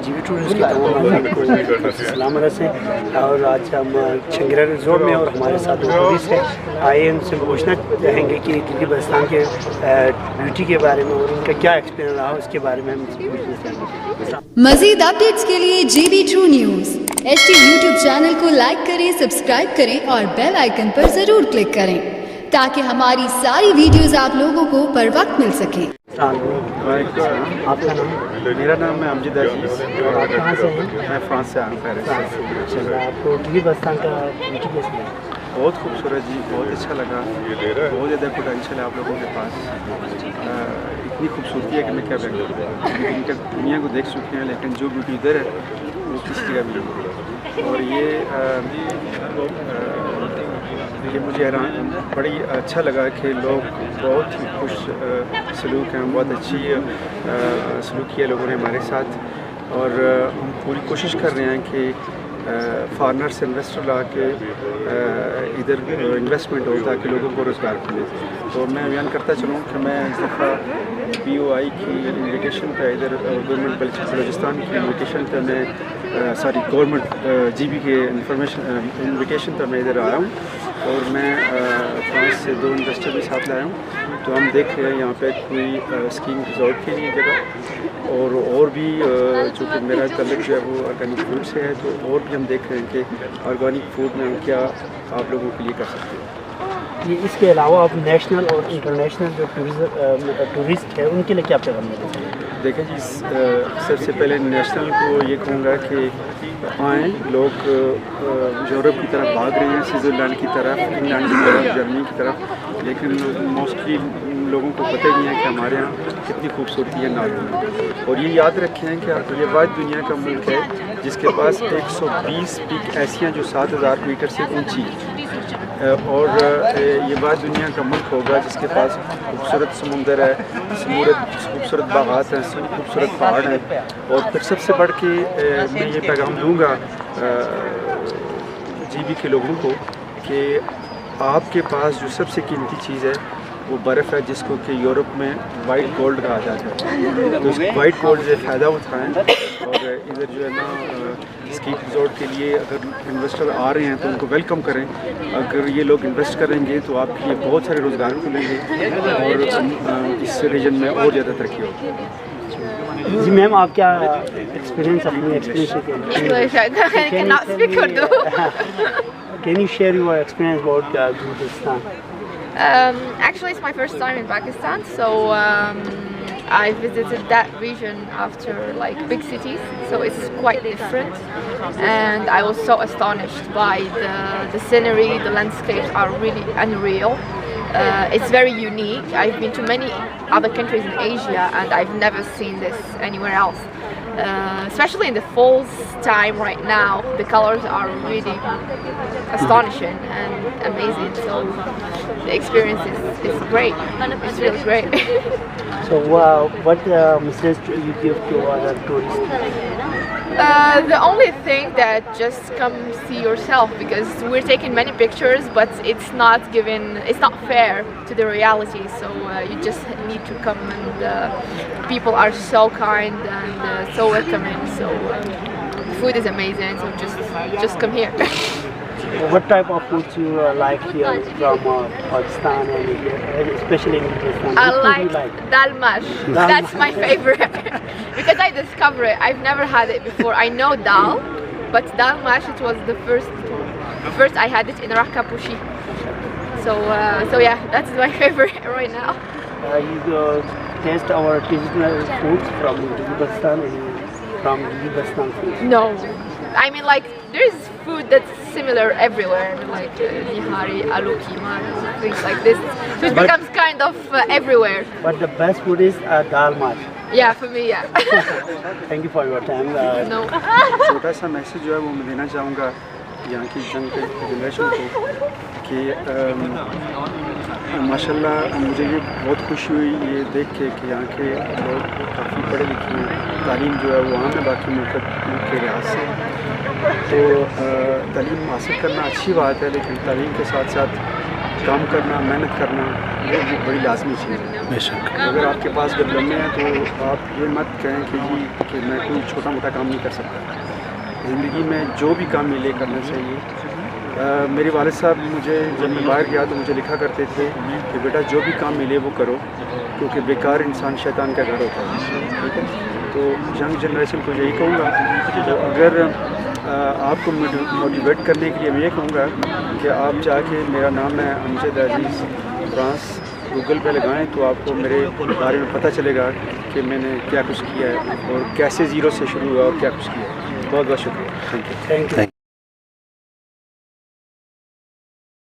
जीवी टूरिस्ट के तमाम सलाम अर्ज़ है। और आज हम चंगेरा रिजॉर्ट में और हमारे साथ टूरिस्ट हैं। आइए उनसे पूछना चाहेंगे कि दिल्ली बस्तान के ब्यूटी के बारे में और उनका क्या एक्सपीरियंस रहा उसके बारे में हम पूछना चाहेंगे। मज़ीद अपडेट्स के लिए JB True News HT YouTube channel को लाइक करें, सब्सक्राइब करें और बेल आइकन पर ज़रूर क्लिक करें ताकि हमारी सारी वीडियोस आप लोगों को बर वक्त मिल सके। आपका नाम? मेरा नाम है अमजद अजीज़ और आप कहाँ से हैं? मैं फ्रांस से आऊँ पेरिस से। चल आपको दिल्ली बस्तान का ब्यूटी कैसे लगा? बहुत खूबसूरत जी, बहुत अच्छा लगा। बहुत ज़्यादा पोटेंशियल है आप लोगों के पास। इतनी खूबसूरती है कि मैं क्या व्यक्त करूँ। इनका दुनिया को देख चुके हैं लेकिन जो ब्यूटी इधर है वो किसी जगह भी नहीं। और ये मुझे बड़ी अच्छा लगा कि लोग बहुत ही खुश सलूक हैं, बहुत अच्छी सलूक किया लोगों ने हमारे साथ। और हम पूरी कोशिश कर रहे हैं कि फॉरनर्स इन्वेस्टर ला के इधर इन्वेस्टमेंट हो ताकि लोगों को रोज़गार मिले। तो मैं बयान करता चलूँ कि मैं इस दफ़ा BOI की इन्विटेशन पे इधर गवर्नमेंट बलूचिस्तान की इन्विटेशन पे मैं गवर्नमेंट GB के इन्विटेशन पर मैं इधर आया हूँ। और मैं फ्रांस से 2 इन्वेस्टर भी साथ लाया हूँ। तो हम देख रहे हैं यहाँ पे कोई स्कीइंग रिजॉर्ट के लिए जगह और भी चूँकि मेरा तल्लुक जो है वो ऑर्गेनिक फूड से है, तो और भी हम देख रहे हैं कि ऑर्गेनिक फूड में हम क्या आप लोगों के लिए कर सकते हैं। ये इसके अलावा आप नेशनल और इंटरनेशनल जो टूरिस्ट है उनके लिए क्या पैगाम देते हैं? देखें जी, सबसे पहले नेशनल को ये कहूँगा कि आएँ लोग। यूरोप की तरफ भाग रहे हैं, स्विट्ज़रलैंड की तरफ, इंग्लैंड की तरफ, जर्मनी की तरफ, लेकिन मोस्टली लोगों को पता ही नहीं है कि हमारे यहाँ कितनी खूबसूरती है नार्थ में। और ये याद रखें कि ये वाद दुनिया का मुल्क है जिसके पास 120 पीक ऐसी हैं जो 7000 मीटर से ऊंची। और ये बात दुनिया का मुल्क होगा जिसके पास खूबसूरत समुंदर है, खूबसूरत बागात हैं, खूबसूरत पहाड़ हैं। और फिर सबसे बढ़ के मैं ये पैगाम दूंगा GB के लोगों को कि आपके पास जो सबसे कीमती चीज़ है वो बर्फ़ है, जिसको कि यूरोप में वाइट गोल्ड कहा जाता है। तो उस वाइट गोल्ड से फ़ायदा उठाएँ। और इधर जो है ना स्की रिजॉर्ट के लिए अगर इन्वेस्टर आ रहे हैं तो उनको वेलकम करें। अगर ये लोग इन्वेस्ट करेंगे तो आपके लिए बहुत सारे रोज़गार खुलेंगे और इस रीजन में और ज़्यादा तरक्की होगी। जी मैम, आप क्या एक्सपीरियंस अपनी Can you share your experience about Pakistan? Actually, it's my first time in Pakistan, so I visited that region after like big cities, so it's quite different. And I was so astonished by the scenery. The landscapes are really unreal. It's very unique. I've been to many other countries in Asia and I've never seen this anywhere else. Especially in the fall time right now, the colors are really astonishing and amazing. So the experience is great. It's really great. So what message do you give to other tourists? The only thing that just come see yourself, because we're taking many pictures, but it's not fair to the reality. So you just need to come, and people are so kind and so welcoming. So food is amazing. So just come here. What type of food you like here from Pakistan and India, especially in Pakistan? I like dal mash. That's my favorite because I discovered it. I've never had it before. I know dal, but dal mash, it was the first I had it in Raqqa Pushi. So yeah, that's my favorite right now. You taste our traditional foods from Pakistan and from Pakistan food? No, I mean like there's food that's similar everywhere, like nihari, aloo keema, things like this. So it becomes kind of everywhere. But the best food is dal mash. Yeah, for me, yeah. Thank you for your time. No. छोटा सा message जो है वो मैं देना चाहूँगा یہاں کی جنگ جنریشن کو کہ ماشاءاللہ مجھے یہ بہت خوشی ہوئی یہ دیکھ کے کہ یہاں کے لوگ کافی پڑھے لکھے ہیں، تعلیم جو ہے وہ عام ہے باقی ملک کے لحاظ سے، تو تعلیم حاصل کرنا اچھی بات ہے، لیکن تعلیم کے ساتھ ساتھ کام کرنا، محنت کرنا وہ بھی بڑی لازمی چیز ہے۔ بے شک اگر آپ کے پاس ڈپلومے ہیں تو آپ یہ مت کہیں کہ میں کوئی چھوٹا موٹا کام نہیں کر سکتا، زندگی میں جو بھی کام ملے کرنا چاہیے۔ میرے والد صاحب مجھے جب میں باہر گیا تو مجھے لکھا کرتے تھے کہ بیٹا جو بھی کام ملے وہ کرو، کیونکہ بیکار انسان شیطان کا گھر ہوتا ہے، ٹھیک ہے؟ تو ینگ جنریشن کو یہی کہوں گا کہ اگر آپ کو موٹیویٹ کرنے کے لیے میں یہ کہوں گا کہ آپ جا کے میرا نام ہے امجد عزیز فرانس گوگل پہ لگائیں تو آپ کو میرے بارے میں پتہ چلے گا کہ میں نے کیا کچھ کیا ہے اور کیسے زیرو سے شروع ہوا اور کیا کچھ کیا ہے۔ بہت بہت شکریہ، تھینک یو۔ Thank you.